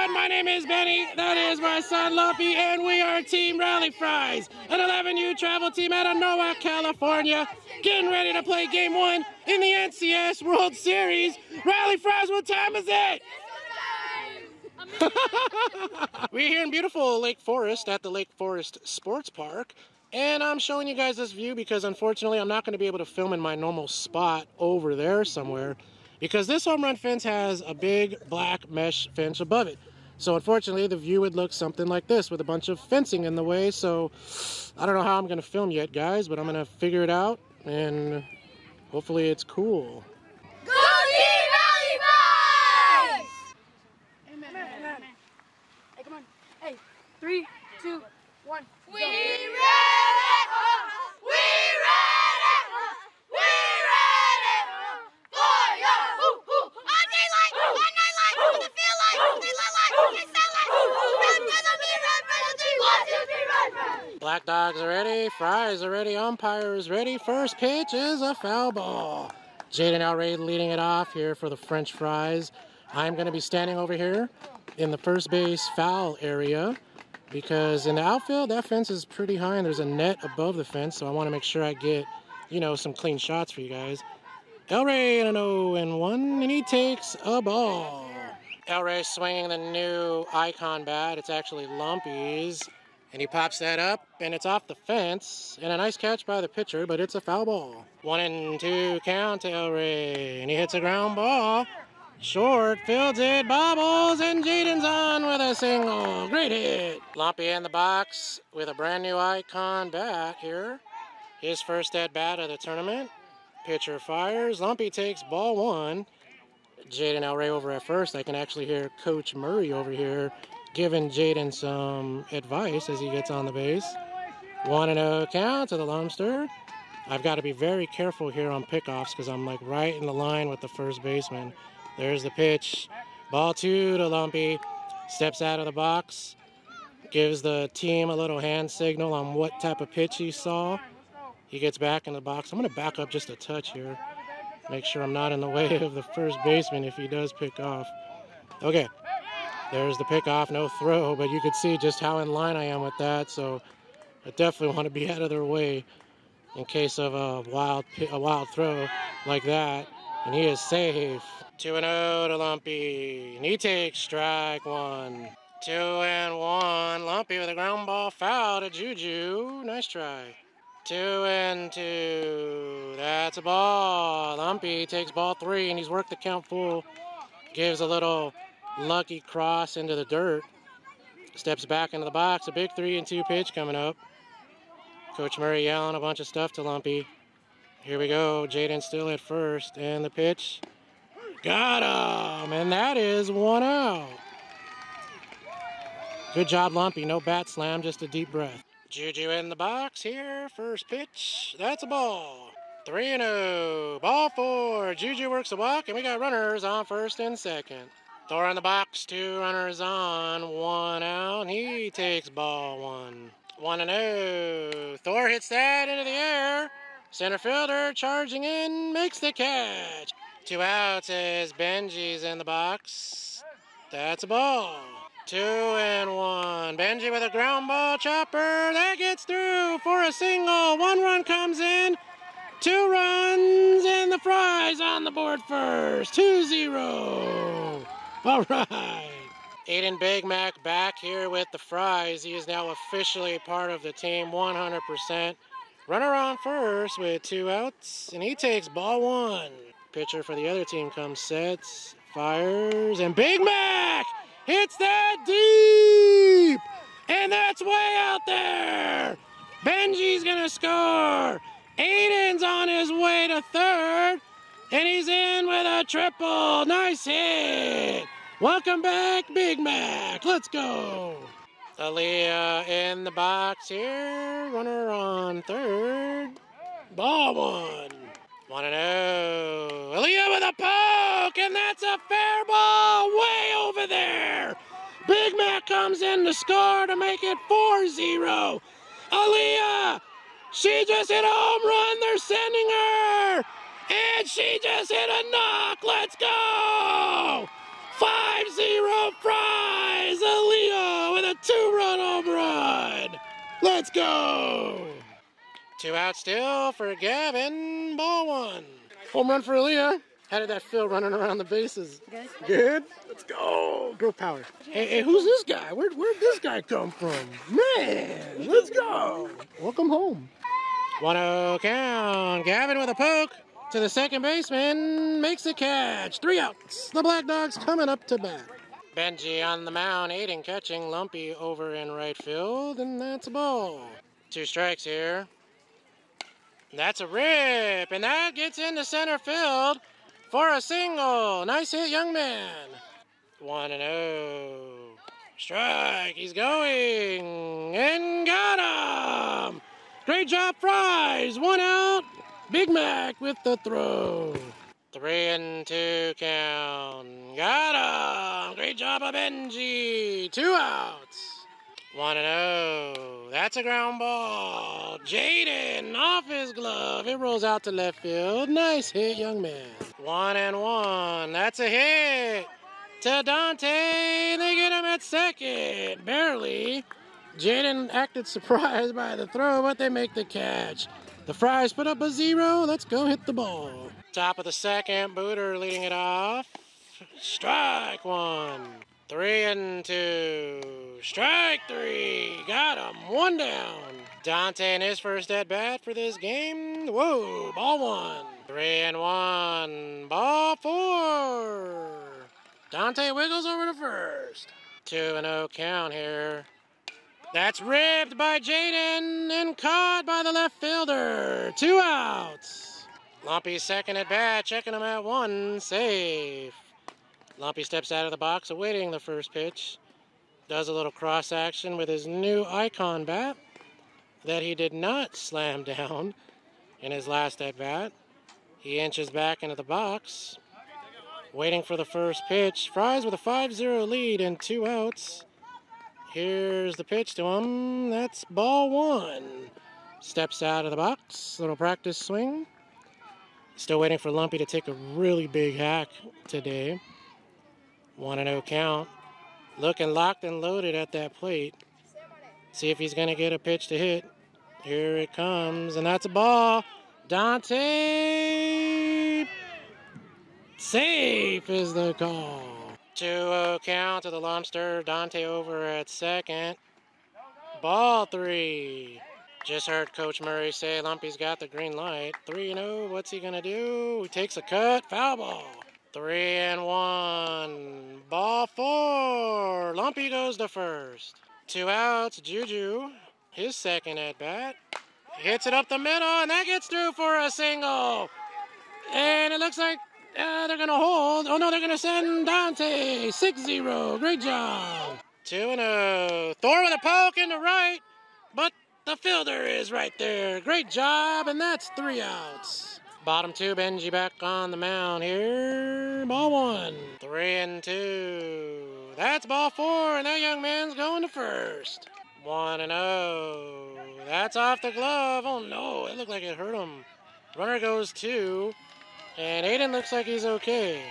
everyone, my name is Benny, that is my son Lumpy, and we are Team Rally Fries, an 11U travel team out of Norwalk, California, getting ready to play Game 1 in the NCS World Series. Rally Fries, what time is it? We're here in beautiful Lake Forest at the Lake Forest Sports Park, and I'm showing you guys this view because unfortunately I'm not going to be able to film in my normal spot over there somewhere, because this home run fence has a big black mesh fence above it. So unfortunately the view would look something like this with a bunch of fencing in the way. So I don't know how I'm going to film yet, guys, but I'm going to figure it out and hopefully it's cool. Go Team Rally Fries! Amen. Hey, come on. Hey, 3, 2, 1. We ready! We ready! We ready! For you! On daylight! On nightlight! On the field light! On the lit light! On the satellite! Run for the beat! Run for the team! 1, 2, 3, run! Black dogs are ready, fries are ready, umpire is ready. First pitch is a foul ball. Jaden Alray leading it off here for the French fries. I'm going to be standing over here in the first base foul area, because in the outfield that fence is pretty high and there's a net above the fence, so I want to make sure I get, you know, some clean shots for you guys. Elray an 0-1, and he takes a ball. Elray swinging the new Icon bat. It's actually Lumpy's, and he pops that up and it's off the fence, and a nice catch by the pitcher, but it's a foul ball. 1-2 count to Elray, and he hits a ground ball. Short, fields it, bobbles, and Jaden's on with a single. Great hit. Lumpy in the box with a brand new Icon bat here. His first at bat of the tournament. Pitcher fires. Lumpy takes ball 1. Jaden Alray over at first. I can actually hear Coach Murray over here giving Jaden some advice as he gets on the base. 1-0 count to the Lumpster. I've got to be very careful here on pickoffs because I'm like right in the line with the first baseman. There's the pitch. Ball 2 to Lumpy. Steps out of the box. Gives the team a little hand signal on what type of pitch he saw. He gets back in the box. I'm going to back up just a touch here. Make sure I'm not in the way of the first baseman if he does pick off. Okay. There's the pickoff. No throw, but you could see just how in line I am with that. So I definitely want to be out of their way in case of a wild throw like that. And he is safe. 2-0 to Lumpy, and he takes strike 1. 2-1, Lumpy with a ground ball foul to Juju. Nice try. 2-2, that's a ball. Lumpy takes ball 3, and he's worked the count full. Gives a little lucky cross into the dirt. Steps back into the box, a big 3-2 pitch coming up. Coach Murray yelling a bunch of stuff to Lumpy. Here we go, Jaden still at first, and the pitch. Got him, and that is 1 out. Good job, Lumpy. No bat slam, just a deep breath. Juju in the box here. First pitch. That's a ball. 3-0. Ball 4. Juju works a walk, and we got runners on first and second. Thor in the box. 2 runners on. 1 out. And he takes ball 1. 1-0. Thor hits that into the air. Center fielder charging in, makes the catch. 2 outs as Benji's in the box. That's a ball. 2-1. Benji with a ground ball chopper. That gets through for a single. 1 run comes in. 2 runs, and the Fries on the board first. 2-0. All right. Aiden Big Mac back here with the Fries. He is now officially part of the team 100%. Runner on first with 2 outs, and he takes ball 1. Pitcher for the other team comes, sets, fires, and Big Mac hits that deep! And that's way out there! Benji's gonna score! Aiden's on his way to third, and he's in with a triple! Nice hit! Welcome back, Big Mac! Let's go! AALIYAH in the box here, runner on third, ball 1. 1-0. AALIYAH with a poke, and that's a fair ball way over there. Big Mac comes in to score to make it 4-0. AALIYAH, she just hit a home run. They're sending her, and she just hit a knock. Let's go. 5-0 Fries. 2-run home run. Let's go. 2 out still for Gavin. Ball 1. Home run for AALIYAH. How did that feel running around the bases? Good. Good? Let's go. Girl power. Hey, who's this guy? Where'd this guy come from? Man, let's go. Welcome home. 1-0 count. Gavin with a poke to the second baseman. Makes the catch. 3 outs. The Black Dogs coming up to bat. Benji on the mound, aiding catching Lumpy over in right field, and that's a ball. 2 strikes here. That's a rip, and that gets into center field for a single. Nice hit, young man. 1-0. Strike, he's going, and got him. Great job, Fries. 1 out. Big Mac with the throw. 3-2 count. Got him. Great job of Benji. 2 outs. 1-0. That's a ground ball. Jaden off his glove. It rolls out to left field. Nice hit, young man. 1-1. That's a hit to Dante. They get him at second. Barely. Jaden acted surprised by the throw, but they make the catch. The Fries put up a 0. Let's go hit the ball. Top of the second, Booter leading it off. Strike 1. 3-2. Strike 3. Got him. 1 down. Dante in his first at bat for this game. Whoa, ball 1. 3-1. Ball 4. Dante wiggles over to first. 2-0 count here. That's ripped by Jaden and caught by the left fielder. 2 outs. Lumpy's second at bat, checking him at 1, safe. Lumpy steps out of the box, awaiting the first pitch. Does a little cross action with his new Icon bat that he did not slam down in his last at bat. He inches back into the box, waiting for the first pitch. Fries with a 5-0 lead and 2 outs. Here's the pitch to him. That's ball 1. Steps out of the box. Little practice swing. Still waiting for Lumpy to take a really big hack today. 1-0 count. Looking locked and loaded at that plate. See if he's going to get a pitch to hit. Here it comes, and that's a ball. Dante. Safe is the call. 2-0 count to the Lumpster. Dante over at second. Ball 3. Just heard Coach Murray say Lumpy's got the green light. 3-0. What's he going to do? He takes a cut. Foul ball. 3-1. Ball 4. Lumpy goes to first. 2 outs. Juju, his second at bat. Hits it up the middle, and that gets through for a single. And it looks like they're going to hold. Oh, no, they're going to send Dante. 6-0. Great job. 2-0. Thor with a poke in the right, but the fielder is right there. Great job, and that's 3 outs. Bottom 2, Benji back on the mound here. Ball 1. 3-2. That's ball 4, and that young man's going to first. 1-0. That's off the glove. Oh, no, it looked like it hurt him. Runner goes 2. And Aiden looks like he's okay.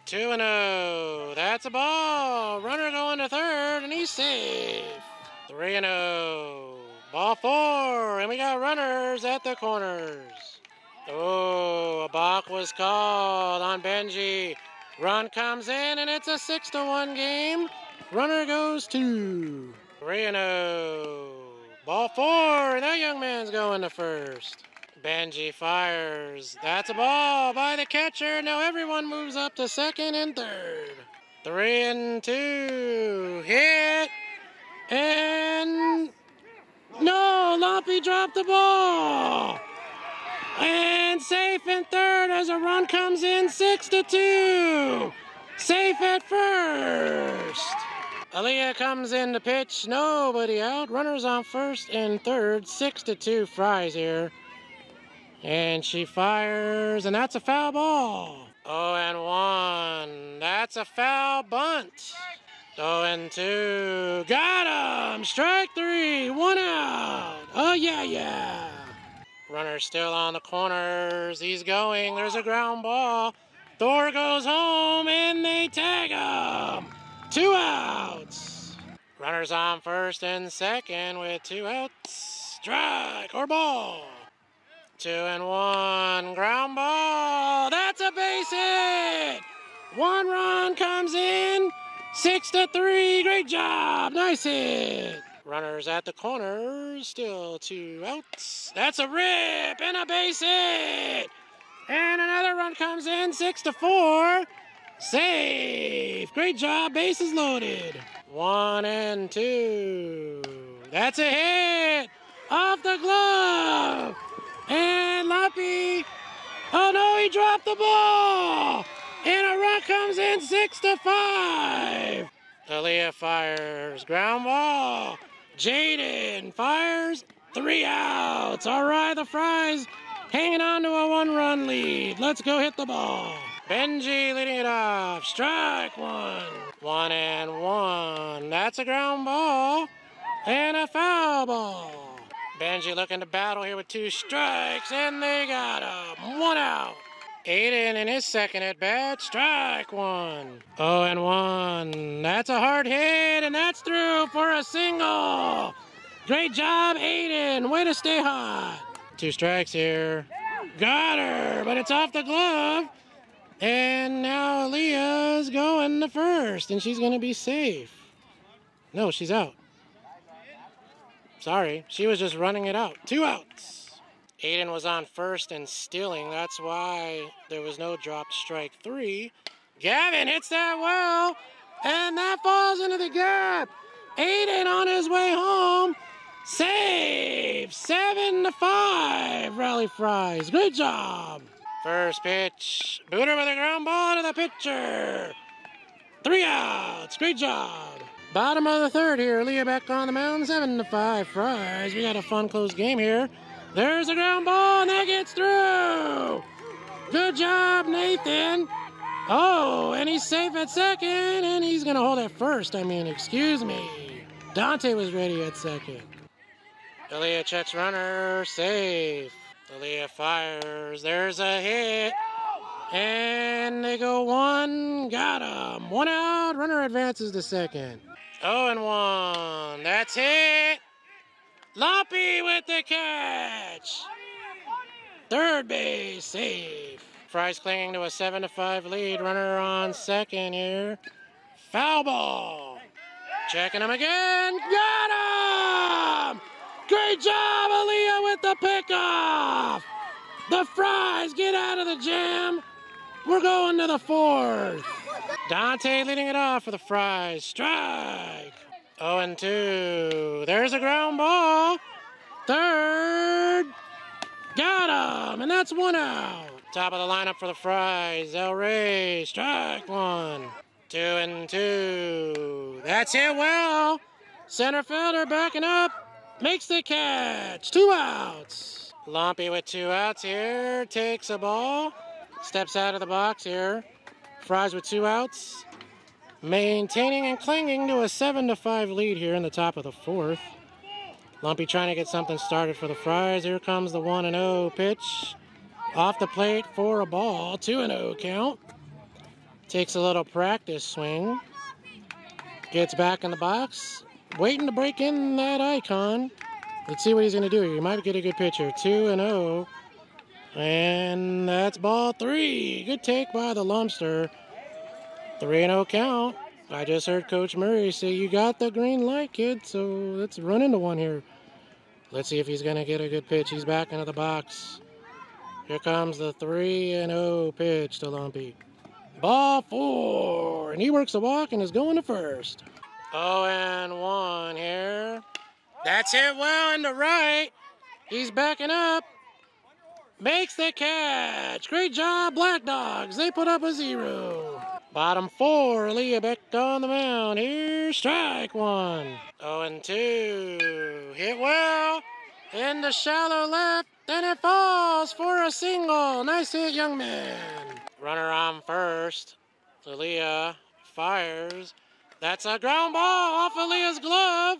2-0. That's a ball. Runner going to third, and he's safe. 3-0. Ball 4, and we got runners at the corners. Oh, a balk was called on Benji. Run comes in, and it's a 6-1 game. Runner goes 2. 3-0. Ball 4, and that young man's going to first. Benji fires. That's a ball by the catcher. Now everyone moves up to second and third. 3-2. Hit. And no, Lumpy dropped the ball. And safe in third as a run comes in. 6-2. Safe at first. AALIYAH comes in to pitch. Nobody out. Runners on first and third. 6-2 Fries here. And she fires, and that's a foul ball. 0-1. That's a foul bunt. 0-2. Got him. Strike 3. 1 out. Oh, yeah. Runner still on the corners. He's going. There's a ground ball. Thor goes home, and they tag him. 2 outs. Runners on first and second with 2 outs. Strike or ball. 2-1, ground ball. That's a base hit. 1 run comes in. 6-3. Great job. Nice hit. Runners at the corners. Still 2 outs. That's a rip and a base hit. And another run comes in. 6-4. Safe. Great job. Bases loaded. 1-2. That's a hit. Off the glove. And Lumpy. Oh no, he dropped the ball. And a run comes in. 6-5. AALIYAH fires. Ground ball. Jaden fires. 3 outs. All right, the Fries hanging on to a 1-run lead. Let's go hit the ball. Benji leading it off. Strike 1. 1-1. That's a ground ball and a foul ball. Benji looking to battle here with 2 strikes, and they got him. 1 out. Aiden in his second at bat. Strike 1. 0-1. That's a hard hit, and that's through for a single. Great job, Aiden. Way to stay hot. 2 strikes here. Got her, but it's off the glove. And now AALIYAH's going to first, and she's going to be safe. No, she's out. Sorry, she was just running it out. 2 outs. Aiden was on first and stealing. That's why there was no dropped strike 3. Gavin hits that well, and that falls into the gap. Aiden on his way home. Save. 7-5. Rally Fries. Good job. First pitch. Booter with a ground ball to the pitcher. 3 outs. Great job. Bottom of the third here. AALIYAH back on the mound. 7-5 Fries. We got a fun close game here. There's a ground ball, and that gets through. Good job, Nathan. Oh, and he's safe at second, and he's going to hold at first. I mean, excuse me. Dante was ready at second. AALIYAH checks runner. Safe. AALIYAH fires. There's a hit. And they go 1. Got him. 1 out. Runner advances to second. 0-1. That's it. Lumpy with the catch. Third base safe. Fries clinging to a 7-5 lead. Runner on second here. Foul ball. Checking him again. Got him. Great job, AALIYAH with the pickoff. The Fries get out of the jam. We're going to the 4th. Dante leading it off for the Fries. Strike. 0-2. There's a ground ball. Third. Got him. And that's 1 out. Top of the lineup for the Fries. El Rey. Strike 1. 2-2. That's it well. Center fielder backing up. Makes the catch. 2 outs. Lumpy with 2 outs here. Takes a ball. Steps out of the box here. Fries with 2 outs. Maintaining and clinging to a 7-5 lead here in the top of the 4th. Lumpy trying to get something started for the Fries. Here comes the 1-0 pitch. Off the plate for a ball. 2-0 count. Takes a little practice swing. Gets back in the box. Waiting to break in that icon. Let's see what he's going to do here. He might get a good pitcher. 2-0. And that's ball 3. Good take by the Lumpster. 3-0 count. I just heard Coach Murray say, you got the green light, kid. So let's run into one here. Let's see if he's going to get a good pitch. He's back into the box. Here comes the 3-0 pitch to Lumpy. Ball 4. And he works a walk and is going to first. 0-1 here. That's hit well into right. He's backing up. Makes the catch. Great job, Black Dogs. They put up a 0. Bottom 4. AALIYAH back on the mound. Here's strike 1. 0-2. Hit well. In the shallow left. And it falls for a single. Nice hit, young man. Runner on first. AALIYAH fires. That's a ground ball off AALIYAH's glove.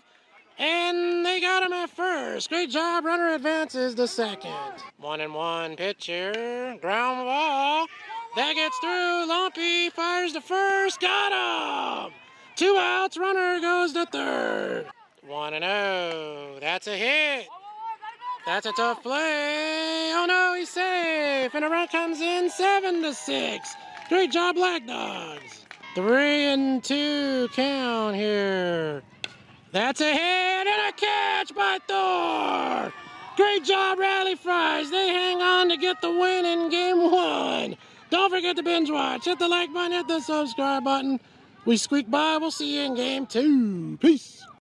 And they got him at first. Great job. Runner advances to second. 1-1 pitch here. Ground ball. That gets through. Lumpy fires to first. Got him. 2 outs, runner goes to third. 1-0. That's a hit. That's a tough play. Oh no, he's safe. And a run comes in, 7-6. Great job, Black Dogs. 3-2 count here. That's a hit and a catch by Thor. Great job, Rally Fries. They hang on to get the win in game 1. Don't forget to binge watch. Hit the like button, hit the subscribe button. We squeak by. We'll see you in game 2. Peace.